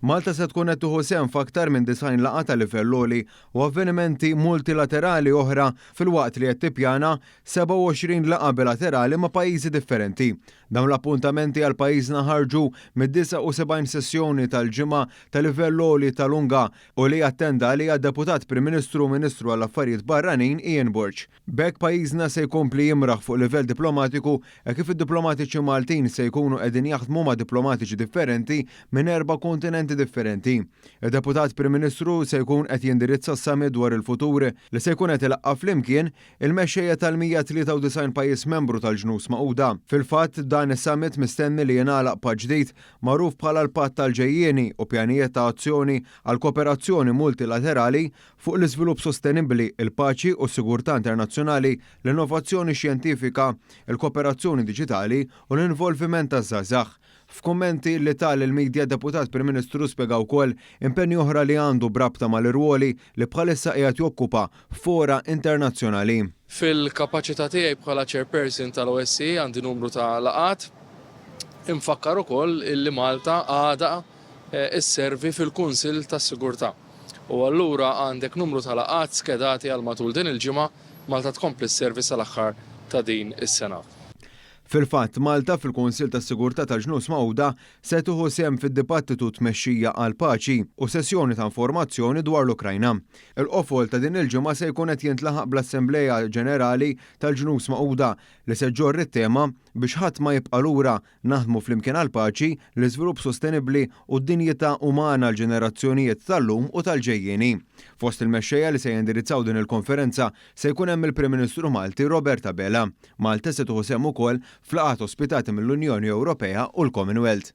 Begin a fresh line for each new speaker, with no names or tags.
Malta se tkun qed tieħu sehem f'aktar minn 90 laqgħa ta' livell għoli u avvenimenti multilaterali oħra filwaqt li qed tippjana 27 laqgħa bilaterali ma' pajjiżi differenti. Dawn l-appuntamenti għal pajjiżna ħarġu mid-79 sessjoni tal-ġimgħa ta' livell għoli tal-Unga u li attenda għaliha deputat Prim Ministru u Ministru għall-Affarijiet Barranin Ian Burge. B'hekk pajjiżna se jkompli jimraħ fuq livell diplomatiku kif id-diplomatiċi Maltin se jkunu qegħdin jaħdmu ma' diplomatiċi differenti minn 4 kontinenti differenti. Il-Deputat Prim Ministru se jkun qed jindirizza s-summit dwar il-futur li se jkun qed ilaqqa flimkien il-mexxejja tal-193 pajjiż membru tal-Ġnus Magħquda. Fil-fatt dan is-summit mistenni li jingħalaq patt ġdid magħruf bħala l-Patt tal-ġejjieni u pjanijiet ta' azzjoni għal kooperazzjoni multilaterali fuq l-iżvilupp sostenibbli, il-paċi u s-sigurtà internazzjonali, l-innovazzjoni xjentifika, il-kooperazzjoni diġitali u l-involviment taż-żgħażagħ. F'kummenti li tal-il-medja Deputat Prim Ministru spjega wkoll impenni oħra li għandu brabta mal-irwoli li bħalissa qiegħed jokkupa fora internazzjonali.
Fil-kapaċità tiegħi bħala chairperson tal-OSCE għandi numru ta' laqat. Infakkar ukoll illi Malta għadha isservi fil-Kunsill tas-Sigurtà. U allura għandek numru ta' laqat skedati għal matul din il-ġimgħa Malta tkompli s-servi sal-aħħar ta' din is-sena.
Fil-fatt, Malta fil-Kunsill tas-Sigurtà tal-Ġnus Magħquda se tieħu sehem fid-dibattitu tmexxija għal paċi u sessjoni ta' informazzjoni dwar l-Ukrajna. Il-qofol ta' din il-ġimgħa se jkun qed jintlaħaq bl-Assembleja Ġenerali tal-Ġnus Magħquda li se ġorri t-tema biex ħadd ma jibqa' lura naħdmu flimkien għal paċi, l-iżvilupp sostenibbli u d-dinjità umana l-ġenerazzjonijiet tal-lum u tal-ġejjieni. Fost il-mexxejja li se jindirizzaw din il-konferenza se jkun hemm il-Prim Ministru Malti Robert Abela. Malta se tieħu sehem ukoll fl-laqgħat ospitati mill-Unjoni Ewropea u l-Commonwealth.